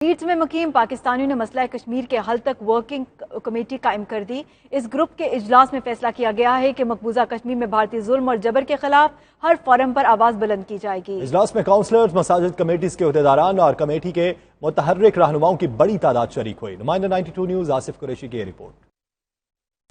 Leads میں مقیم پاکستانیوں نے مسئلہ کشمیر کے حل تک ورکنگ کمیٹی قائم کر دی۔ اس گروپ کے اجلاس میں فیصلہ کیا گیا ہے کہ مقبوضہ کشمیر میں بھارتی ظلم اور جبر کے خلاف ہر فورم پر آواز بلند کی جائے گی۔ اجلاس میں کونسلرز، مساجد کمیٹیز کے عہدیداران اور کمیٹی کے متحرک رہنماؤں کی بڑی تعداد شریک ہوئی۔ نمائندہ 92 نیوز آصف قریشی کی رپورٹ۔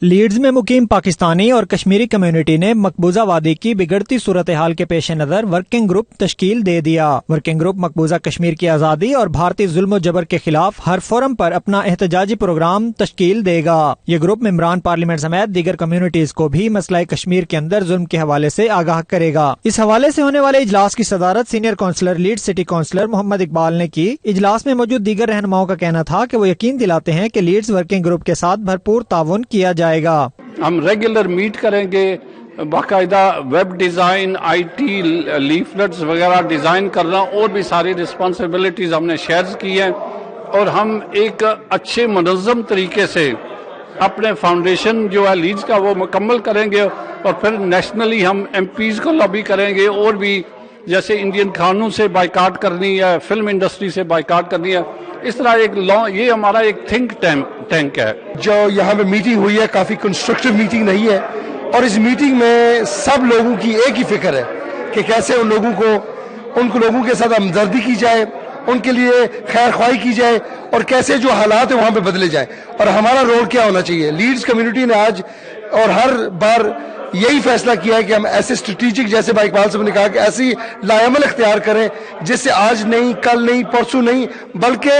لیڈز میں مقیم پاکستانی اور کشمیری کمیونٹی نے مقبوضہ وادی کی بگڑتی صورتحال کے پیش نظر ورکنگ گروپ تشکیل دے دیا۔ ورکنگ گروپ مقبوضہ کشمیر کی آزادی اور بھارتی ظلم و جبر کے خلاف ہر فورم پر اپنا احتجاجی پروگرام تشکیل دے گا۔ یہ گروپ ممبران پارلیمنٹ سمیت دیگر کمیونٹیز کو بھی مسئلہ کشمیر کے اندر ظلم کے حوالے سے آگاہ کرے گا۔ اس حوالے سے ہونے والے اجلاس کی صدارت senior councillor Leeds city councillor Muhammad Iqbal نے کی۔ اجلاس میں موجود دیگر رہنماؤں کا کہنا تھا کہ وہ یقین دلاتے ہیں کہ لیڈز ورکنگ گروپ کے ساتھ بھرپور تعاون کیا جائے گا۔ ہم ریگولر میٹ کریں گے، باقاعدہ ویب ڈیزائن، آئی ٹی، لیفلٹس وغیرہ ڈیزائن کرنا، اور بھی ساری رسپانسبلٹیز ہم نے شیئرز کی ہیں، اور ہم ایک اچھے منظم طریقے سے اپنے فاؤنڈیشن جو ہے لیڈز کا وہ مکمل کریں گے، اور پھر نیشنلی ہم ایم پیز کو لابی کریں گے، اور بھی جیسے انڈین کھانوں سے بائیکاٹ کرنی ہے، فلم انڈسٹری سے بائیکاٹ کرنی ہے، اس طرح یہ ہمارا ایک تھنک ٹینک ہے۔ جو یہاں پہ میٹنگ ہوئی ہے کافی کنسٹرکٹیو میٹنگ رہی ہے، اور اس میٹنگ میں سب لوگوں کی ایک ہی فکر ہے کہ کیسے ان لوگوں کے ساتھ ہمدردی کی جائے، ان کے لیے خیر خواہی کی جائے، اور کیسے جو حالات ہیں وہاں پہ بدلے جائیں، اور ہمارا رول کیا ہونا چاہیے۔ لیڈز کمیونٹی نے آج اور ہر بار یہی فیصلہ کیا ہے کہ ہم ایسے اسٹریٹجک، جیسے بھائی اقبال صاحب نے کہا، کہ ایسی لائعمل اختیار کریں جس سے آج نہیں، کل نہیں، پرسوں نہیں، بلکہ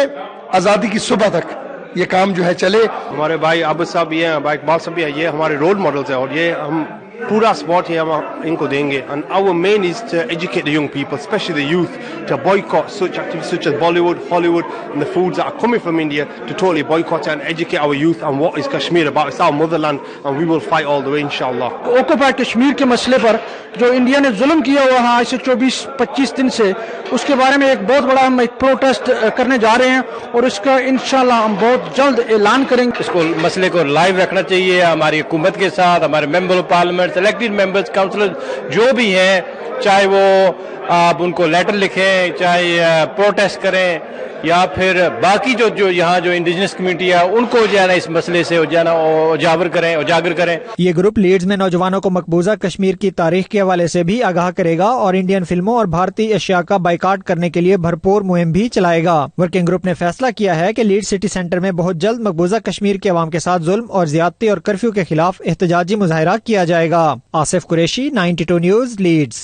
آزادی کی صبح تک یہ کام جو ہے چلے۔ ہمارے بھائی عابد صاحب بھی ہیں، بھائی اقبال صاحب بھی ہیں، یہ ہمارے رول ماڈلز ہیں، اور یہ ہم پورا سپورٹ ہم ان کو دیں گے۔ And our main is to educate the young people, especially the youth, to boycott such activities such as Bollywood, Hollywood, and the foods that are coming from India, to totally boycott and educate our youth on what is Kashmir about. It's our motherland, and we will fight all the way, inshallah. اوکوپائے Kashmir کے مسئلے پر جو India نے ظلم کیا ہوا ہے آج سے 24-25 دن سے، اس کے بارے میں ایک بہت بڑا ہم ایک پروٹیسٹ کرنے جا رہے ہیں، اور اس کا انشاءاللہ ہم بہت جلد اعلان کریں گے۔ اس کو مسئلے کو لائیو رکھنا چاہیے ہماری حکومت کے ساتھ، ہمارے member of parliament, elected members, counsellor جو بھی ہیں، چاہے وہ آپ ان کو لیٹر لکھیں، چاہے پروٹیسٹ کریں، یا پھر باقی جو یہاں جو انڈیجنس کمیونٹی ہے ان کو جو ہے نا اس مسئلے سے اجاگر کریں۔ یہ گروپ لیڈز میں نوجوانوں کو مقبوضہ کشمیر کی تاریخ کے حوالے سے بھی آگاہ کرے گا، اور انڈین فلموں اور بھارتی اشیاء کا بائیکاٹ کرنے کے لیے بھرپور مہم بھی چلائے گا۔ ورکنگ گروپ نے فیصلہ کیا ہے کہ لیڈز سٹی سینٹر میں بہت جلد مقبوضہ کشمیر کے عوام کے ساتھ ظلم اور زیادتی اور کرفیو کے خلاف احتجاجی مظاہرہ کیا جائے گا۔ Asif Qureshi, 92 News, leads.